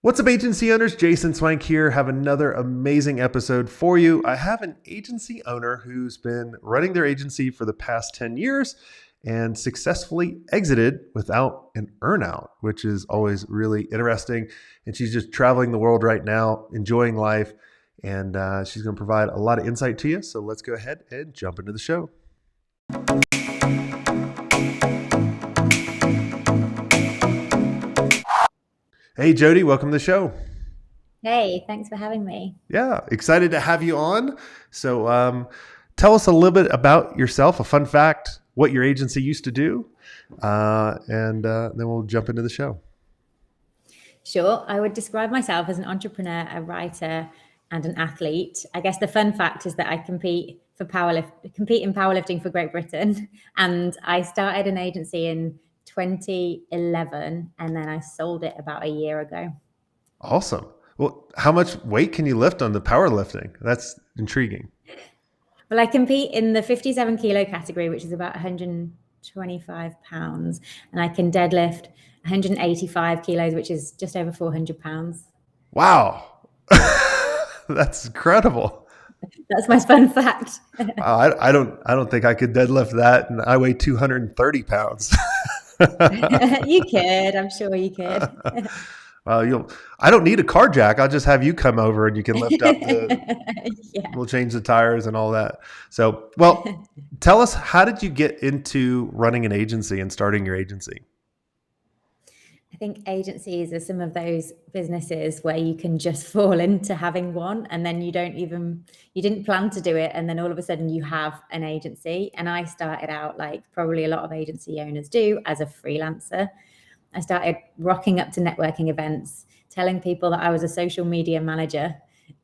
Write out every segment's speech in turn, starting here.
What's up, agency owners? Jason Swenk here. Have another amazing episode for you. I have an agency owner who's been running their agency for the past 10 years and successfully exited without an earnout, which is always really interesting. And she's just traveling the world right now, enjoying life, and she's going to provide a lot of insight to you. So let's go ahead and jump into the show. Hey, Jody, welcome to the show. Hey, thanks for having me. Yeah, excited to have you on. So tell us a little bit about yourself, a fun fact, what your agency used to do, and then we'll jump into the show. Sure, I would describe myself as an entrepreneur, a writer, and an athlete. I guess the fun fact is that I compete in powerlifting for Great Britain, and I started an agency in 2011, and then I sold it about a year ago. Awesome. Well, how much weight can you lift on the powerlifting? That's intriguing. Well, I compete in the 57 kilo category, which is about 125 pounds, and I can deadlift 185 kilos, which is just over 400 pounds. Wow. That's incredible. That's my fun fact. I don't think I could deadlift that, and I weigh 230 pounds. You could. I'm sure you could. Well, I don't need a car jack. I'll just have you come over and you can lift up Yeah. we'll change the tires and all that. So, well, tell us, how did you get into running an agency and starting your agency? I think agencies are some of those businesses where you can just fall into having one, and then you didn't plan to do it, and then all of a sudden you have an agency. And I started out, like probably a lot of agency owners do, as a freelancer. I started rocking up to networking events, telling people that I was a social media manager,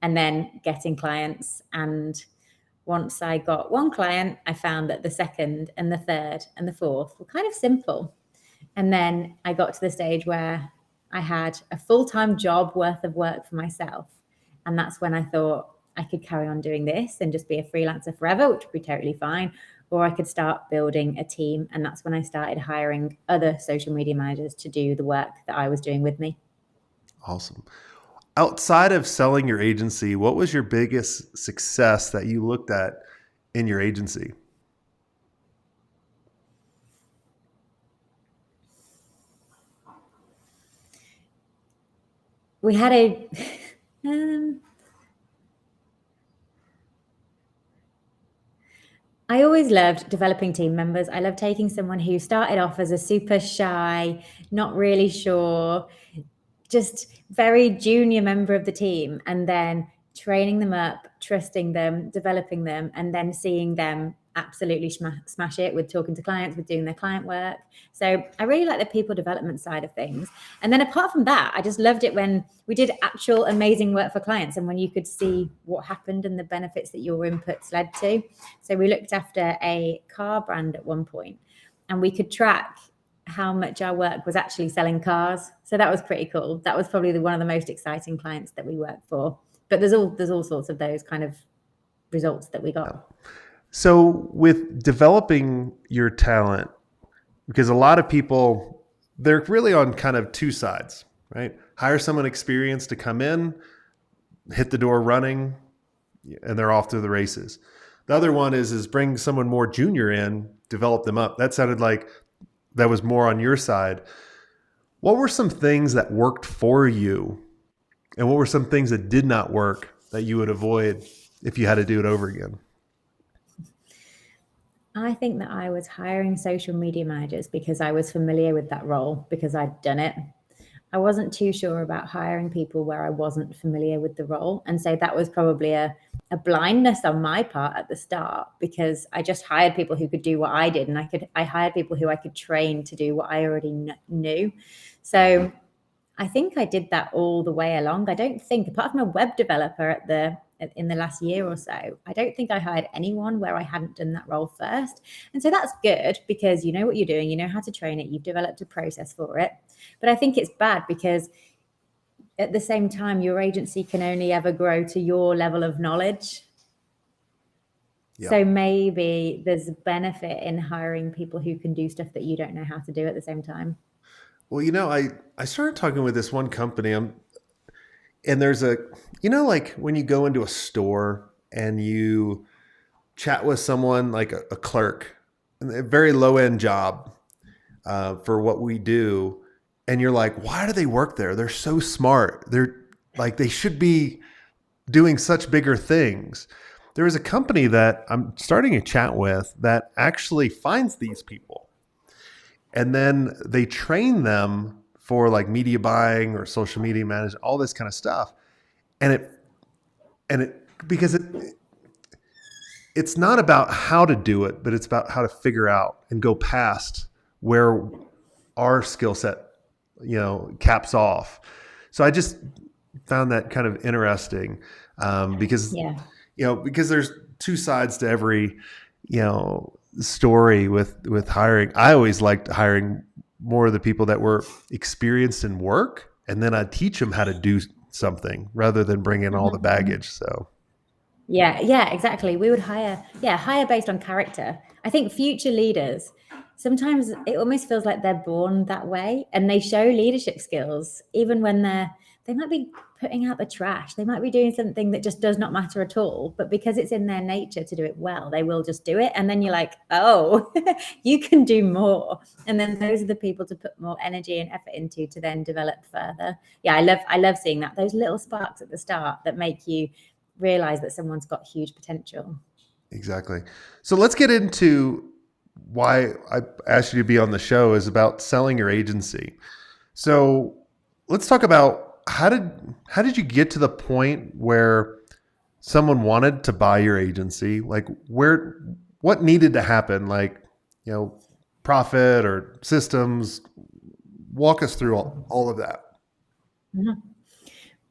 and then getting clients. And once I got one client, I found that the second and the third and the fourth were kind of simple. And then I got to the stage where I had a full-time job worth of work for myself. And that's when I thought I could carry on doing this and just be a freelancer forever, which would be totally fine. Or I could start building a team. And that's when I started hiring other social media managers to do the work that I was doing with me. Awesome. Outside of selling your agency, what was your biggest success that you looked at in your agency? We had a I always loved developing team members. I love taking someone who started off as a super shy, not really sure, just very junior member of the team, and then training them up, trusting them, developing them, and then seeing them absolutely smash it with talking to clients, with doing their client work. So I really like the people development side of things. And then apart from that, I just loved it when we did actual amazing work for clients and when you could see what happened and the benefits that your inputs led to. So we looked after a car brand at one point, and we could track how much our work was actually selling cars. So that was pretty cool. That was probably one of the most exciting clients that we worked for. But there's all sorts of those kind of results that we got. So with developing your talent, because a lot of people, they're really on kind of two sides, right? Hire someone experienced to come in, hit the door running, and they're off to the races. The other one is bring someone more junior in, develop them up. That sounded like that was more on your side. What were some things that worked for you, and what were some things that did not work that you would avoid if you had to do it over again? I think that I was hiring social media managers because I was familiar with that role because I'd done it. I wasn't too sure about hiring people where I wasn't familiar with the role. And so that was probably a blindness on my part at the start, because I just hired people who could do what I did. And I hired people who I could train to do what I already knew. So I think I did that all the way along. I don't think, apart from a web developer in the last year or so, I don't think I hired anyone where I hadn't done that role first. And so that's good because you know what you're doing, you know how to train it, you've developed a process for it. But I think it's bad because at the same time, your agency can only ever grow to your level of knowledge. Yeah. So maybe there's a benefit in hiring people who can do stuff that you don't know how to do at the same time. Well, I started talking with this one company. and there's like when you go into a store and you chat with someone like a clerk, a very low end job for what we do, and you're like, why do they work there? They're so smart. They're like, they should be doing such bigger things. There is a company that I'm starting a chat with that actually finds these people, and then they train them for like media buying or social media management, all this kind of stuff. And it because it's not about how to do it, but it's about how to figure out and go past where our skill set, caps off. So I just found that kind of interesting, because Yeah. because there's two sides to every story with hiring. I always liked hiring more of the people that were experienced in work, and then I'd teach them how to do something rather than bring in all the baggage. So Yeah, exactly. We would hire based on character. I think future leaders, sometimes it almost feels like they're born that way, and they show leadership skills even when they might be putting out the trash. They might be doing something that just does not matter at all, but because it's in their nature to do it well, they will just do it. And then you're like, oh, you can do more. And then those are the people to put more energy and effort into to then develop further. Yeah, I love seeing that. Those little sparks at the start that make you realize that someone's got huge potential. exactly. So let's get into why I asked you to be on the show is about selling your agency. So let's talk about how did you get to the point where someone wanted to buy your agency? Like what needed to happen? Like, you know, profit or systems? Walk us through all of that. Mhm.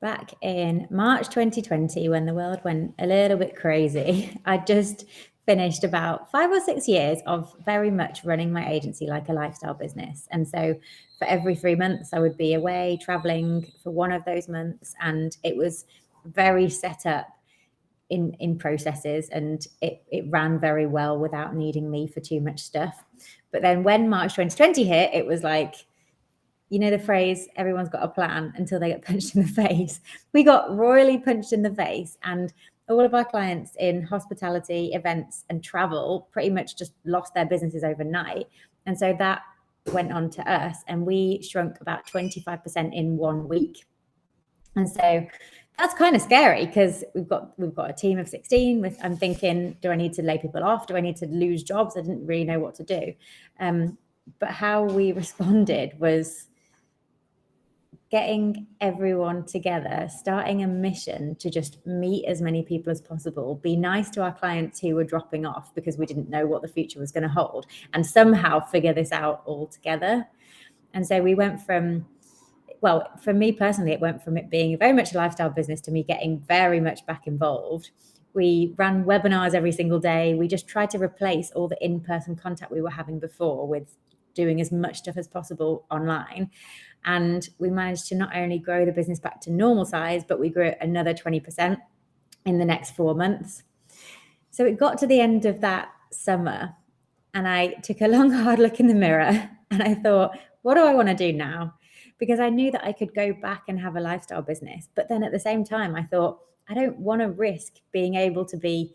Back in March 2020, when the world went a little bit crazy, I just finished about 5 or 6 years of very much running my agency like a lifestyle business. And so for every 3 months, I would be away traveling for one of those months. And it was very set up in processes, and it ran very well without needing me for too much stuff. But then when March 2020 hit, it was like, the phrase, everyone's got a plan until they get punched in the face. We got royally punched in the face, and all of our clients in hospitality, events, and travel pretty much just lost their businesses overnight. And so that went on to us, and we shrunk about 25% in 1 week. And so that's kind of scary because we've got a team of 16. I'm thinking, do I need to lay people off? Do I need to lose jobs? I didn't really know what to do. But how we responded was getting everyone together, starting a mission to just meet as many people as possible, be nice to our clients who were dropping off because we didn't know what the future was going to hold, and somehow figure this out all together. And so we went from, well, for me personally, it went from it being very much a lifestyle business to me getting very much back involved. We ran webinars every single day. We just tried to replace all the in-person contact we were having before with doing as much stuff as possible online. And we managed to not only grow the business back to normal size, but we grew it another 20% in the next 4 months. So it got to the end of that summer, and I took a long, hard look in the mirror, and I thought, what do I want to do now? Because I knew that I could go back and have a lifestyle business. But then at the same time, I thought, I don't want to risk being able to be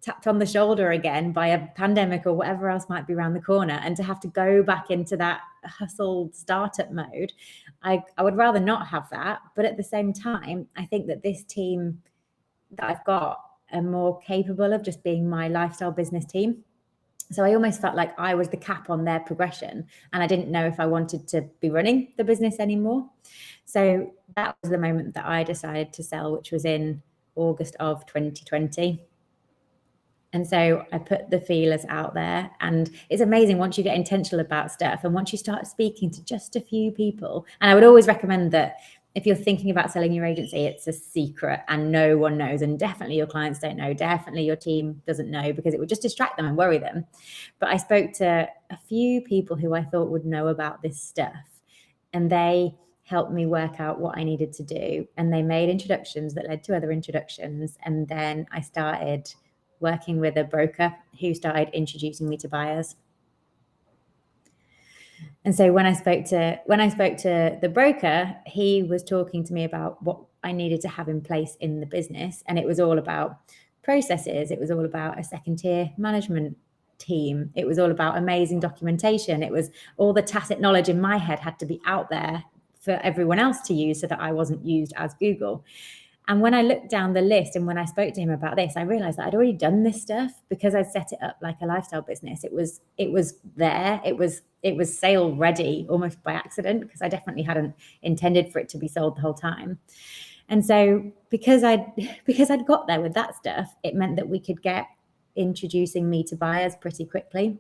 tapped on the shoulder again by a pandemic or whatever else might be around the corner, and to have to go back into that hustled startup mode. I would rather not have that. But at the same time, I think that this team that I've got are more capable of just being my lifestyle business team. So I almost felt like I was the cap on their progression, and I didn't know if I wanted to be running the business anymore. So that was the moment that I decided to sell, which was in August of 2020. And so I put the feelers out there, and it's amazing once you get intentional about stuff and once you start speaking to just a few people. And I would always recommend that if you're thinking about selling your agency, it's a secret and no one knows. And definitely your clients don't know. Definitely your team doesn't know, because it would just distract them and worry them. But I spoke to a few people who I thought would know about this stuff, and they helped me work out what I needed to do. And they made introductions that led to other introductions. And then I started working with a broker who started introducing me to buyers. And so when I spoke to the broker, he was talking to me about what I needed to have in place in the business, and it was all about processes. It was all about a second tier management team. It was all about amazing documentation. It was all the tacit knowledge in my head had to be out there for everyone else to use so that I wasn't used as Google. And when I looked down the list and when I spoke to him about this, I realized that I'd already done this stuff because I'd set it up like a lifestyle business. It was there. It was sale ready almost by accident because I definitely hadn't intended for it to be sold the whole time. And so because I'd got there with that stuff, it meant that we could get introducing me to buyers pretty quickly.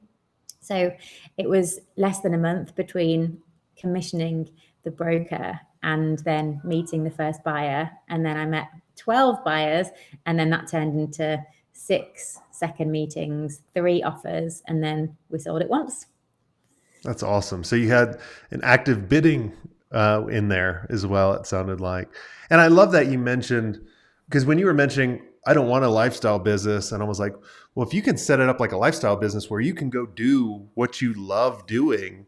So it was less than a month between commissioning the broker and then meeting the first buyer. And then I met 12 buyers, and then that turned into 6 second meetings, 3 offers, and then we sold it once. That's awesome. So you had an active bidding in there as well, it sounded like. And I love that you mentioned, because when you were mentioning, I don't want a lifestyle business, and I was like, well, if you can set it up like a lifestyle business where you can go do what you love doing,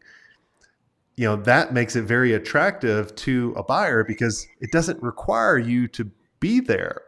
that makes it very attractive to a buyer because it doesn't require you to be there.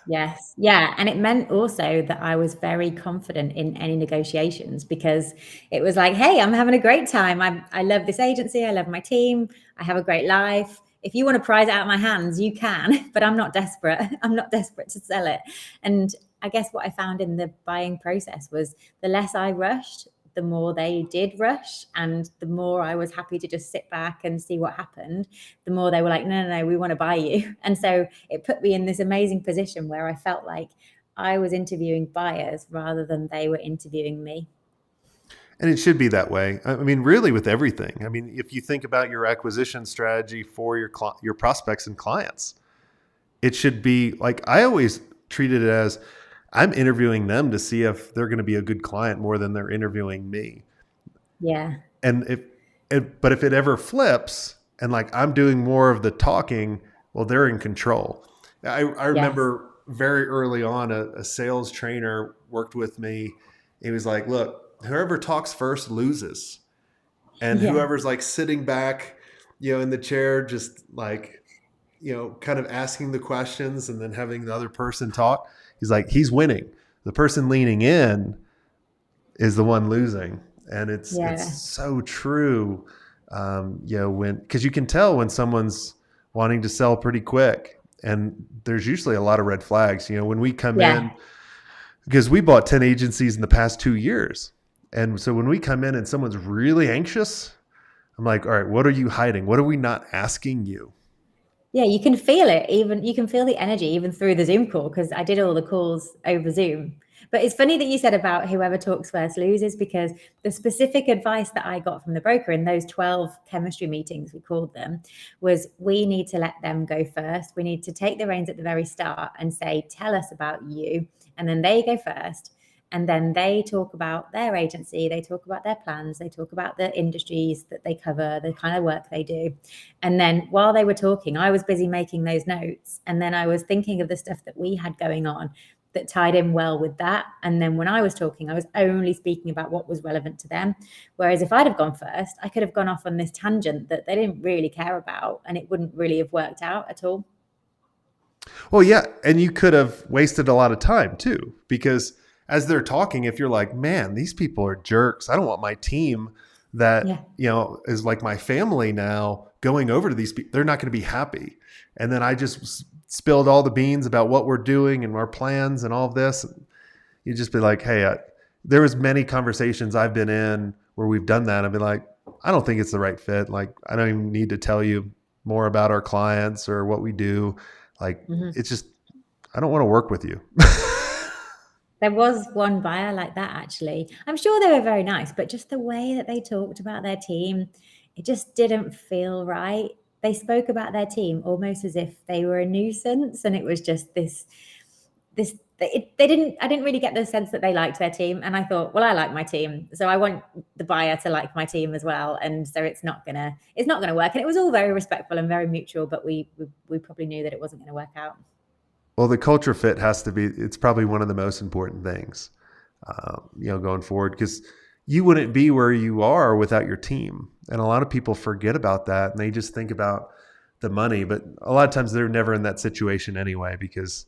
Yes. Yeah. And it meant also that I was very confident in any negotiations because it was like, hey, I'm having a great time. I love this agency. I love my team. I have a great life. If you want to prize it out of my hands, you can, but I'm not desperate. I'm not desperate to sell it. And I guess what I found in the buying process was the less I rushed, the more they did rush, and the more I was happy to just sit back and see what happened, the more they were like, no, no, no, we want to buy you. And so it put me in this amazing position where I felt like I was interviewing buyers rather than they were interviewing me. And it should be that way. I mean, really, with everything. I mean, if you think about your acquisition strategy for your prospects and clients, it should be like I always treat it as I'm interviewing them to see if they're going to be a good client more than they're interviewing me. Yeah. And but if it ever flips and like I'm doing more of the talking, well, they're in control. I Yes. remember very early on, a sales trainer worked with me. He was like, look, whoever talks first loses. And Yeah. whoever's like sitting back, in the chair, just like, kind of asking the questions and then having the other person talk, he's winning. The person leaning in is the one losing. And it's Yeah. so true. Because you can tell when someone's wanting to sell pretty quick, and there's usually a lot of red flags. When we come Yeah. in, because we bought 10 agencies in the past 2 years. And so when we come in and someone's really anxious, I'm like, all right, what are you hiding? What are we not asking you? Yeah, you can feel it. Even you can feel the energy even through the Zoom call because I did all the calls over Zoom. But it's funny that you said about whoever talks first loses because the specific advice that I got from the broker in those 12 chemistry meetings, we called them, was we need to let them go first. We need to take the reins at the very start and say, tell us about you. And then they go first. And then they talk about their agency, they talk about their plans, they talk about the industries that they cover, the kind of work they do. And then while they were talking, I was busy making those notes. And then I was thinking of the stuff that we had going on that tied in well with that. And then when I was talking, I was only speaking about what was relevant to them. Whereas if I'd have gone first, I could have gone off on this tangent that they didn't really care about and it wouldn't really have worked out at all. Well, yeah. And you could have wasted a lot of time too, because as they're talking, if you're like, man, these people are jerks, I don't want my team that, Yeah. is like my family now going over to these people, they're not going to be happy. And then I just spilled all the beans about what we're doing and our plans and all of this. You just be like, hey, there was many conversations I've been in where we've done that. I've been like, I don't think it's the right fit. Like, I don't even need to tell you more about our clients or what we do. Like, Mhm. it's just, I don't want to work with you. There was one buyer like that, actually. I'm sure they were very nice, but just the way that they talked about their team, it just didn't feel right. They spoke about their team almost as if they were a nuisance, and it was just I didn't really get the sense that they liked their team. And I thought, well, I like my team, so I want the buyer to like my team as well. And so it's not gonna work. And it was all very respectful and very mutual, but we probably knew that it wasn't gonna work out. Well, the culture fit has to be, it's probably one of the most important things, going forward. Because you wouldn't be where you are without your team. And a lot of people forget about that and they just think about the money, but a lot of times they're never in that situation anyway, because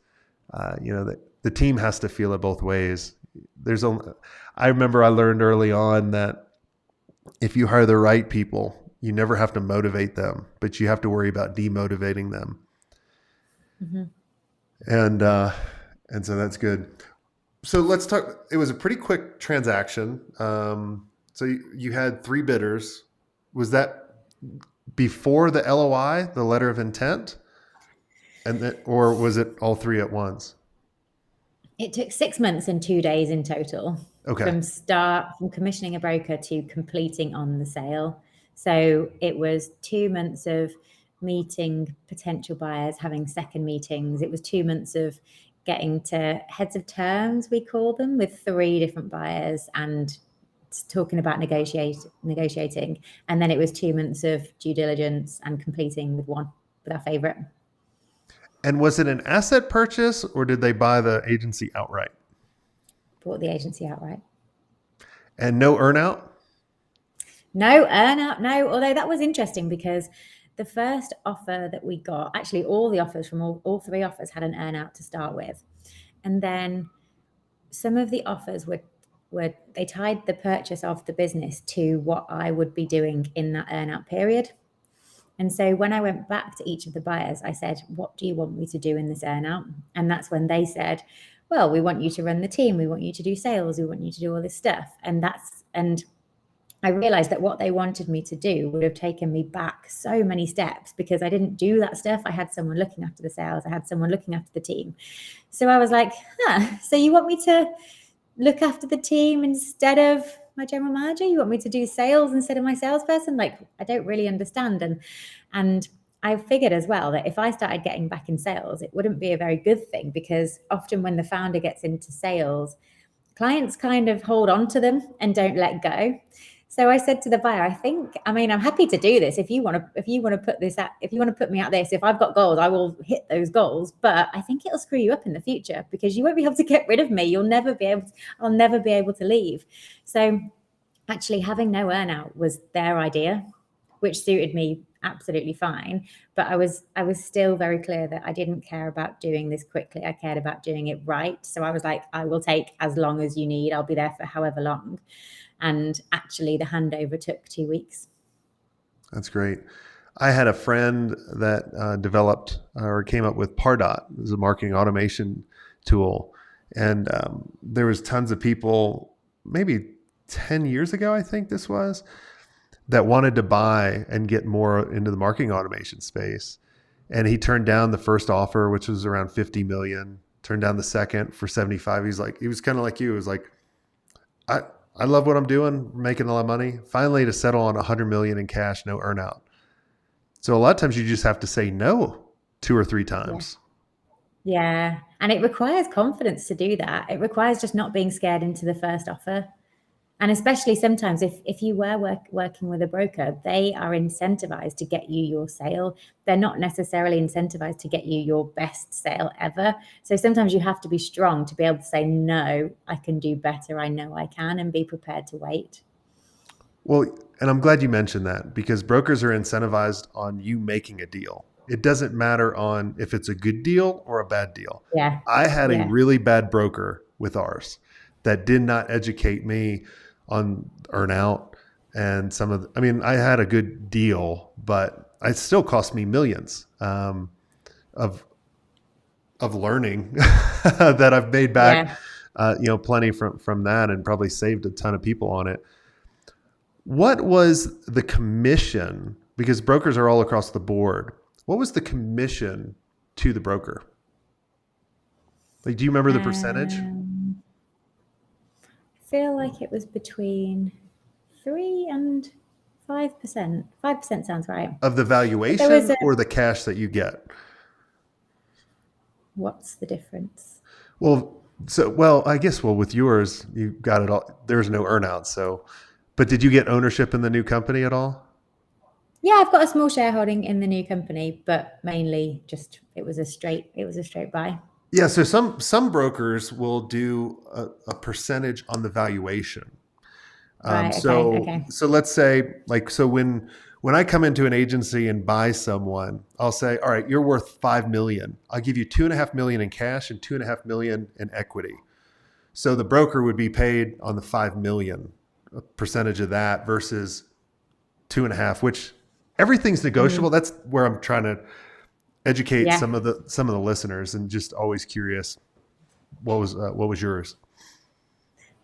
the team has to feel it both ways. I remember I learned early on that if you hire the right people, you never have to motivate them, but you have to worry about demotivating them. Mm-hmm. And so that's good. So let's talk. It was a pretty quick transaction. So you had 3 bidders. Was that before the LOI, the letter of intent, or was it all 3 at once? It took 6 months and 2 days in total Okay. from commissioning a broker to completing on the sale. So it was 2 months of meeting potential buyers, having second meetings. It was 2 months of getting to heads of terms, we call them, with 3 different buyers and talking about negotiating. And then it was 2 months of due diligence and completing with our favorite. And was it an asset purchase or did they buy the agency outright? Bought the agency outright. And no earnout? No earnout, no. Although that was interesting because the first offer that we got, actually all the offers from all 3 offers had an earnout to start with. And then some of the offers were they tied the purchase of the business to what I would be doing in that earnout period. And so when I went back to each of the buyers, I said, what do you want me to do in this earnout? And that's when they said, well, we want you to run the team. We want you to do sales. We want you to do all this stuff. And I realized that what they wanted me to do would have taken me back so many steps because I didn't do that stuff. I had someone looking after the sales. I had someone looking after the team. So I was like, so you want me to look after the team instead of my general manager? You want me to do sales instead of my salesperson? Like, I don't really understand. And I figured as well that if I started getting back in sales, it wouldn't be a very good thing because often when the founder gets into sales, clients kind of hold on to them and don't let go. So I said to the buyer, I'm happy to do this. If you want to put this out, if you want to put me out this, if I've got goals, I will hit those goals. But I think it'll screw you up in the future because you won't be able to get rid of me. I'll never be able to leave. So actually having no earnout was their idea, which suited me absolutely fine. But I was still very clear that I didn't care about doing this quickly. I cared about doing it right. So I was like, I will take as long as you need. I'll be there for however long. And actually the handover took 2 weeks. That's great. I had a friend that developed or came up with Pardot. It was a marketing automation tool. And there was tons of people, maybe 10 years ago, I think this was, that wanted to buy and get more into the marketing automation space. And he turned down the first offer, which was around 50 million, turned down the second for 75. He was kind of like you. He was like, I love what I'm doing, making a lot of money. Finally, to settle on 100 million in cash, no earnout. So a lot of times you just have to say no 2 or 3 times. Yeah. And it requires confidence to do that. It requires just not being scared into the first offer. And especially sometimes if you were working with a broker, they are incentivized to get you your sale. They're not necessarily incentivized to get you your best sale ever. So sometimes you have to be strong to be able to say, no, I can do better. I know I can, and be prepared to wait. Well, and I'm glad you mentioned that because brokers are incentivized on you making a deal. It doesn't matter on if it's a good deal or a bad deal. Yeah. I had a Yeah. really bad broker with ours that did not educate me on earnout and I had a good deal, but it still cost me millions of learning that I've made back, plenty from that and probably saved a ton of people on it. What was the commission? Because brokers are all across the board. What was the commission to the broker? Like, do you remember the percentage? I feel like it was between 3 and 5%. 5% sounds right. Of the valuation or the cash that you get? What's the difference? I guess, with yours, you got it all. There's no earnout. So, but did you get ownership in the new company at all? Yeah, I've got a small shareholding in the new company, but mainly just it was a straight buy. Yeah. So some brokers will do a percentage on the valuation. Right. Okay. So Okay. so let's say like so when I come into an agency and buy someone, I'll say, all right, you're worth 5 million. I'll give you 2.5 million in cash and 2.5 million in equity. So the broker would be paid on the 5 million, a percentage of that versus 2.5, which everything's negotiable. Mm, That's where I'm trying to educate yeah. some of the listeners, and just always curious what was yours.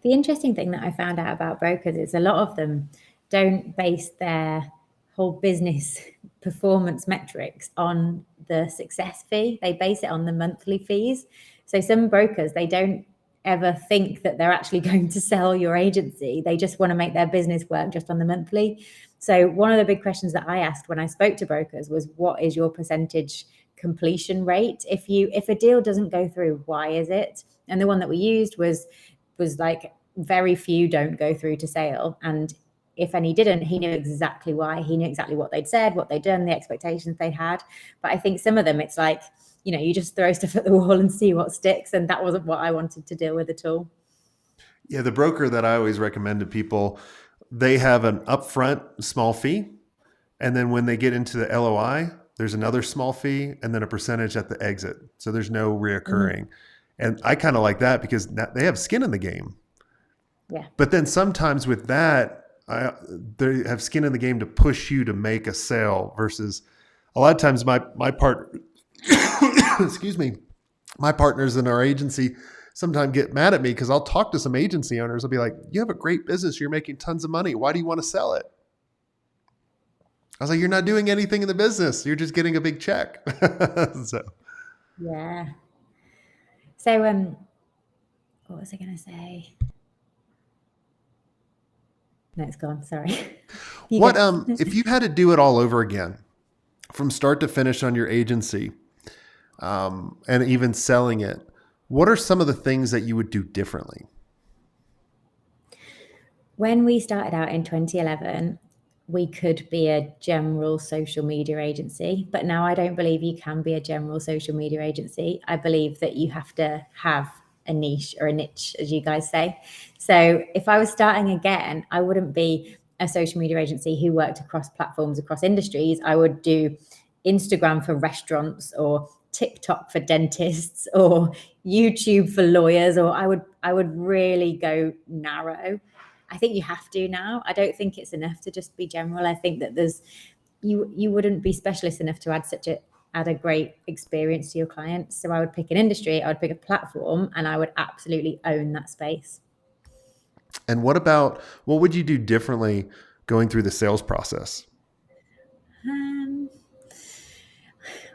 The interesting thing that I found out about brokers is a lot of them don't base their whole business performance metrics on the success fee. They base it on the monthly fees. So some brokers, they don't ever think that they're actually going to sell your agency. They just want to make their business work just on the monthly. So one of the big questions that I asked when I spoke to brokers was, what is your percentage completion rate? If a deal doesn't go through, why is it? And the one that we used was like, very few don't go through to sale, and if any didn't, he knew exactly why. He knew exactly what they'd said, what they'd done, the expectations they had. But I think some of them, it's like, you just throw stuff at the wall and see what sticks, and that wasn't what I wanted to deal with at all. Yeah, the broker that I always recommend to people, they have an upfront small fee, and then when they get into the LOI, there's another small fee, and then a percentage at the exit. So there's no Mm-hmm. reoccurring. And I kind of like that because they have skin in the game. Yeah. But then sometimes with that, they have skin in the game to push you to make a sale versus a lot of times my part, excuse me, my partners in our agency sometimes get mad at me because I'll talk to some agency owners. I'll be like, you have a great business. You're making tons of money. Why do you want to sell it? I was like, you're not doing anything in the business. You're just getting a big check. So Yeah. So what was I going to say? No, it's gone. Sorry. You what go. if you had to do it all over again from start to finish on your agency, and even selling it, what are some of the things that you would do differently? When we started out in 2011, we could be a general social media agency, but now I don't believe you can be a general social media agency. I believe that you have to have a niche or a niche, as you guys say. So if I was starting again, I wouldn't be a social media agency who worked across platforms, across industries. I would do Instagram for restaurants, or TikTok for dentists, or YouTube for lawyers, or I would really go narrow. I think you have to now. I don't think it's enough to just be general. I think that you wouldn't be specialist enough to add a great experience to your clients. So I would pick an industry, I would pick a platform, and I would absolutely own that space. And what would you do differently going through the sales process? Um,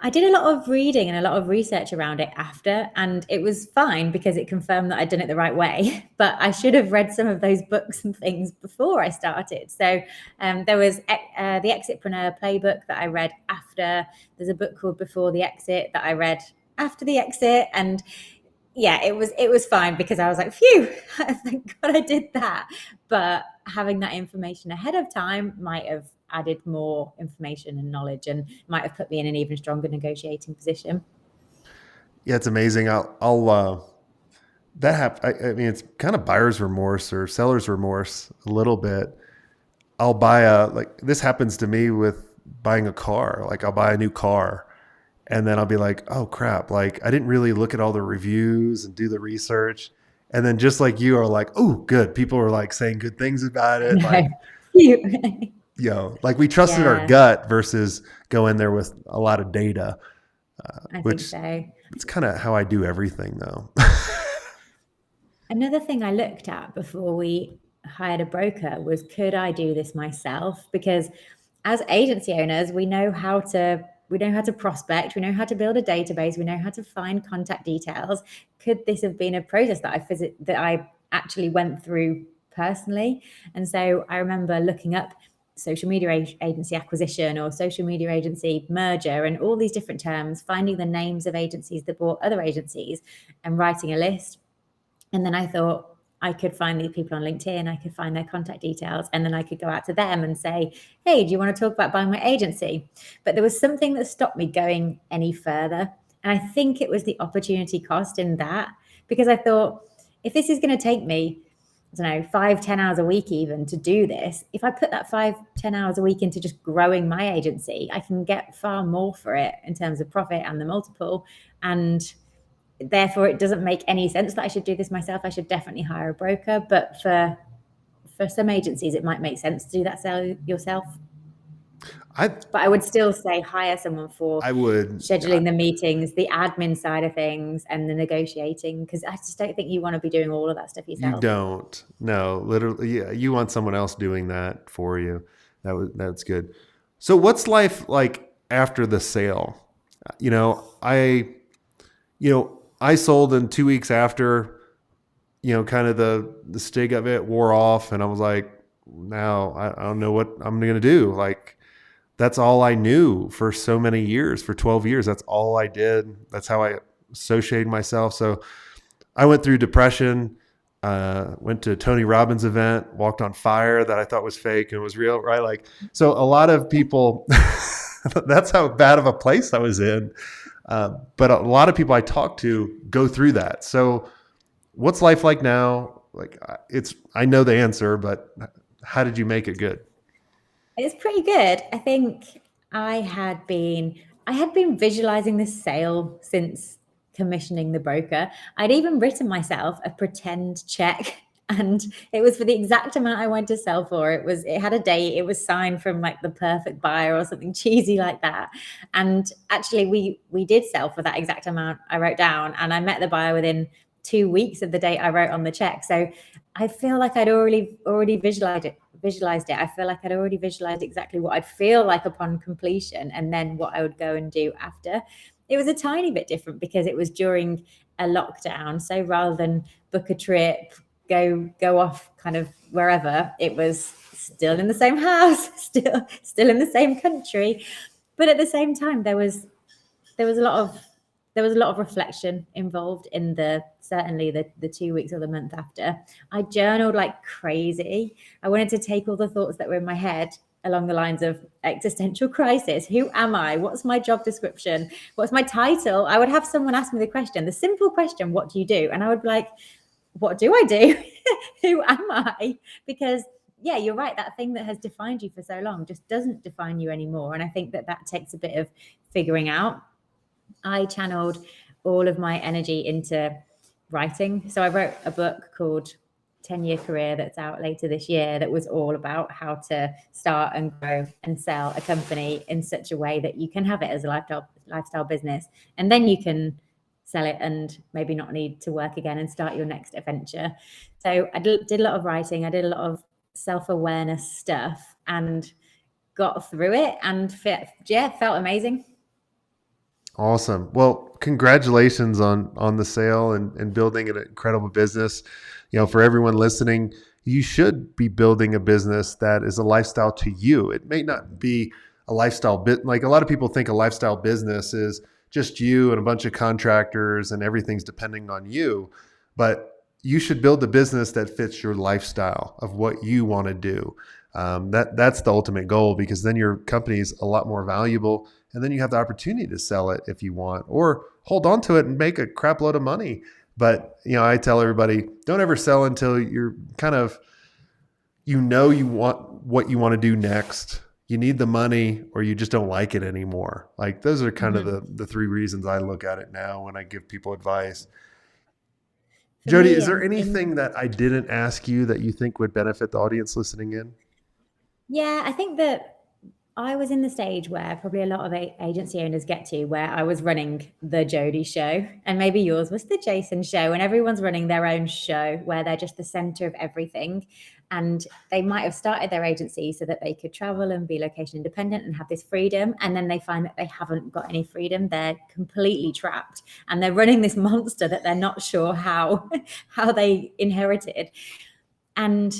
I did a lot of reading and a lot of research around it after, and it was fine because it confirmed that I'd done it the right way. But I should have read some of those books and things before I started. So there was the Exitpreneur playbook that I read after. There's a book called Before the Exit that I read after the exit, and yeah, it was fine because I was like, phew, thank God I did that. But having that information ahead of time might have added more information and knowledge, and might have put me in an even stronger negotiating position. Yeah, it's amazing. I mean, it's kind of buyer's remorse or seller's remorse a little bit. I'll buy like this happens to me with buying a car. Like I'll buy a new car and then I'll be like, oh crap. Like I didn't really look at all the reviews and do the research. And then just like you are like, oh, good. People are like saying good things about I it. know. Like, Phew. like we trusted our Yeah, gut versus go in there with a lot of data, I think which so. it's kind of how I do everything though. Another thing I looked at before we hired a broker was, could I do this myself? Because as agency owners, we know how to prospect, we know how to build a database, we know how to find contact details. Could this have been a process that I actually went through personally? And so I remember looking up social media agency acquisition or social media agency merger and all these different terms, finding the names of agencies that bought other agencies and writing a list. And then I thought, I could find these people on LinkedIn, I could find their contact details, and then I could go out to them and say, hey, do you want to talk about buying my agency? But there was something that stopped me going any further. And I think it was the opportunity cost in that, because I thought, if this is going to take me don't know, 5-10 hours a week even to do this. If I put that 5-10 hours a week into just growing my agency, I can get far more for it in terms of profit and the multiple. And therefore it doesn't make any sense that I should do this myself. I should definitely hire a broker. But for some agencies, it might make sense to do that sale yourself. I But I would still say hire someone for I would. scheduling the meetings, the admin side of things, and the negotiating, because I just don't think you want to be doing all of that stuff You yourself. don't. No, literally, yeah, you want someone else doing that for you. That's good. So what's life like after the sale? You know, I sold in 2 weeks after, kind of the stig of it wore off, and I was like, now I don't know what I'm going to do. Like, that's all I knew for so many years, for 12 years. That's all I did. That's how I associated myself. So I went through depression, went to a Tony Robbins event, walked on fire that I thought was fake and was real, right? Like, so a lot of people, that's how bad of a place I was in. But a lot of people I talk to go through that. So what's life like now? Like, I know the answer, but how did you make it good? It's pretty good. I think I had been visualizing this sale since commissioning the broker. I'd even written myself a pretend check, and it was for the exact amount I wanted to sell for. It had a date, it was signed from like the perfect buyer or something cheesy like that. And actually we did sell for that exact amount I wrote down, and I met the buyer within 2 weeks of the date I wrote on the check. So I feel like I'd already visualized it. I feel like I'd already visualized exactly what I'd feel like upon completion, and then what I would go and do after. It was a tiny bit different because it was during a lockdown. So rather than book a trip, go off kind of wherever, it was still in the same house, still in the same country. But at the same time, there was a lot of reflection involved in certainly the 2 weeks or the month after. I journaled like crazy. I wanted to take all the thoughts that were in my head along the lines of existential crisis. Who am I? What's my job description? What's my title? I would have someone ask me the simple question, what do you do? And I would be like, what do I do? Who am I? Because yeah, you're right. That thing that has defined you for so long just doesn't define you anymore. And I think that takes a bit of figuring out. I channeled all of my energy into writing. So I wrote a book called 10-Year Career that's out later this year that was all about how to start and grow and sell a company in such a way that you can have it as a lifestyle business. And then you can sell it and maybe not need to work again and start your next adventure. So I did a lot of writing. I did a lot of self-awareness stuff and got through it, and felt amazing. Awesome. Well, congratulations on the sale and building an incredible business. For everyone listening, you should be building a business that is a lifestyle to you. It may not be a lifestyle bit, like a lot of people think a lifestyle business is just you and a bunch of contractors and everything's depending on you. But you should build a business that fits your lifestyle of what you want to do. That's the ultimate goal, because then your company is a lot more valuable, and then you have the opportunity to sell it if you want, or hold on to it and make a crap load of money. But I tell everybody, don't ever sell until you're kind of, you want what you want to do next. You need the money, or you just don't like it anymore. Like, those are kind of the three reasons I look at it now when I give people advice. For Jody, me, is there anything that I didn't ask you that you think would benefit the audience listening in? yeah, I think that I was in the stage where probably a lot of agency owners get to, where I was running the Jody show, and maybe yours was the Jason show, and everyone's running their own show where they're just the center of everything. And they might have started their agency so that they could travel and be location independent and have this freedom. And then they find that they haven't got any freedom. They're completely trapped, and they're running this monster that they're not sure how they inherited. And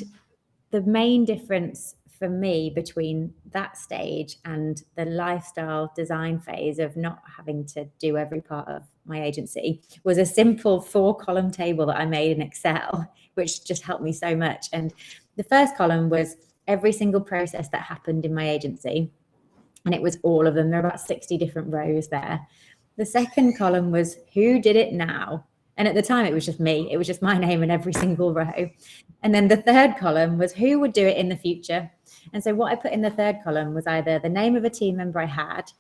the main difference for me between that stage and the lifestyle design phase of not having to do every part of my agency was a simple 4-column table that I made in Excel, which just helped me so much. And the first column was every single process that happened in my agency, and it was all of them. There are about 60 different rows there. The second column was who did it now, And at the time, it was just me. It was just my name in every single row. And then the third column was who would do it in the future. And so what I put in the third column was either the name of a team member I had,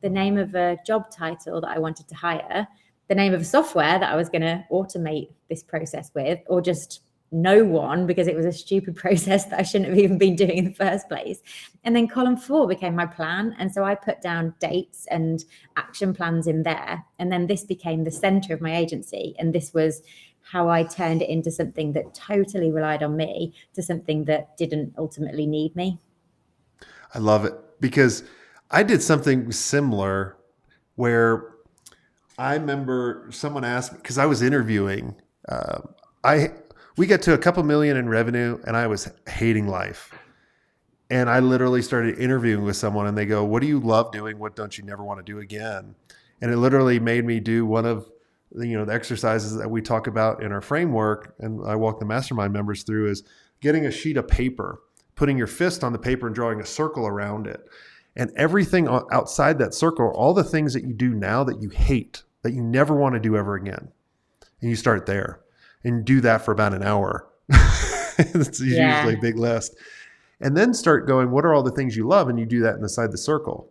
the name of a job title that I wanted to hire, the name of a software that I was going to automate this process with, or just no one, because it was a stupid process that I shouldn't have even been doing in the first place. And then column 4 became my plan. And so I put down dates and action plans in there. And then this became the center of my agency. And this was how I turned it into something that totally relied on me to something that didn't ultimately need me. I love it, because I did something similar where I remember someone asked me, because I was interviewing, we got to a couple million in revenue and I was hating life. And I literally started interviewing with someone and they go, what do you love doing? What don't you never want to do again? And it literally made me do one of the exercises that we talk about in our framework. And I walk the mastermind members through is getting a sheet of paper, putting your fist on the paper and drawing a circle around it. And everything outside that circle, all the things that you do now that you hate, that you never want to do ever again. And you start there and do that for about an hour. It's usually a big list. And then start going, what are all the things you love? And you do that inside the circle.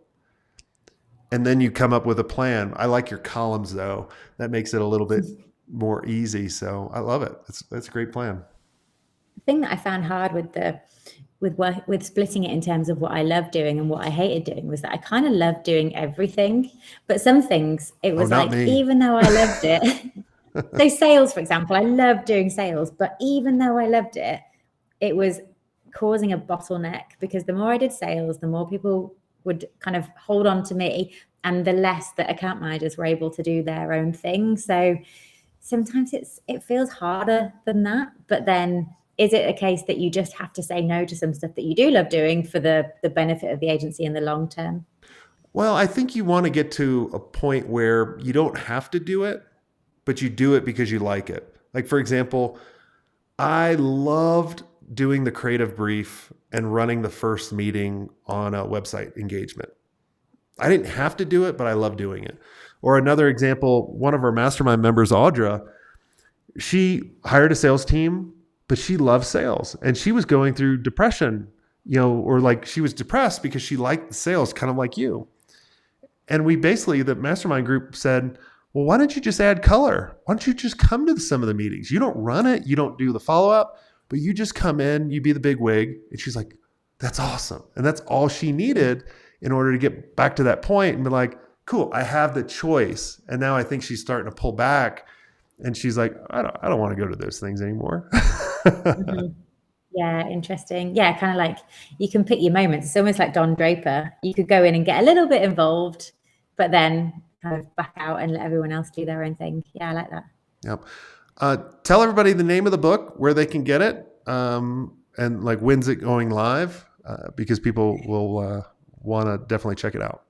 And then you come up with a plan. I like your columns though. That makes it a little bit more easy. So I love it. That's a great plan. The thing that I found hard with splitting it in terms of what I loved doing and what I hated doing was that I kind of loved doing everything, but some things it was like, even though I loved it, so sales, for example, I loved doing sales, but even though I loved it, it was causing a bottleneck, because the more I did sales, the more people would kind of hold on to me, and the less that account managers were able to do their own thing. So sometimes it feels harder than that. But then is it a case that you just have to say no to some stuff that you do love doing for the benefit of the agency in the long term? Well, I think you want to get to a point where you don't have to do it, but you do it because you like it. Like, for example, I loved doing the creative brief and running the first meeting on a website engagement. I didn't have to do it, but I love doing it. Or another example, one of our mastermind members, Audra, she hired a sales team, but she loves sales and she was going through depression, or like she was depressed because she liked the sales, kind of like you. And we basically, the mastermind group said, well, why don't you just add color? Why don't you just come to some of the meetings? You don't run it. You don't do the follow-up, but you just come in, you be the big wig. And she's like, that's awesome. And that's all she needed in order to get back to that point and be like, cool, I have the choice. And now I think she's starting to pull back and she's like, I don't want to go to those things anymore. Mm-hmm. Yeah, interesting. Yeah, kind of like you can pick your moments. It's almost like Don Draper. You could go in and get a little bit involved, but then kind of back out and let everyone else do their own thing. Yeah, I like that. Yep. Tell everybody the name of the book, where they can get it, and like when's it going live, because people will want to definitely check it out.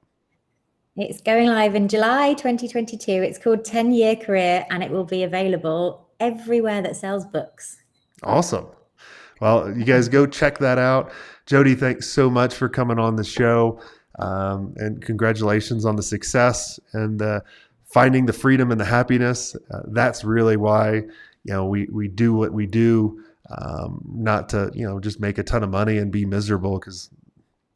It's going live in July 2022. It's called 10-Year Career, and it will be available everywhere that sells books. Awesome. Well, you guys go check that out. Jody, thanks so much for coming on the show. And congratulations on the success and finding the freedom and the happiness. That's really why, we do what we do, not to, just make a ton of money and be miserable, because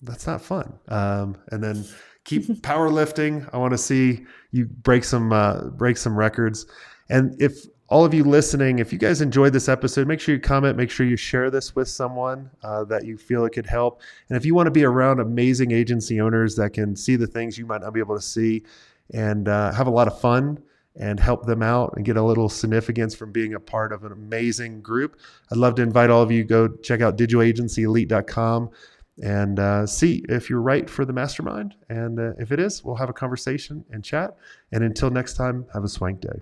that's not fun. And then keep powerlifting. I want to see you break some records. And if all of you listening, if you guys enjoyed this episode, make sure you comment, make sure you share this with someone that you feel it could help. And if you want to be around amazing agency owners that can see the things you might not be able to see and have a lot of fun and help them out and get a little significance from being a part of an amazing group, I'd love to invite all of you, go check out digitalagencyelite.com and see if you're right for the mastermind. And if it is, we'll have a conversation and chat. And until next time, have a swank day.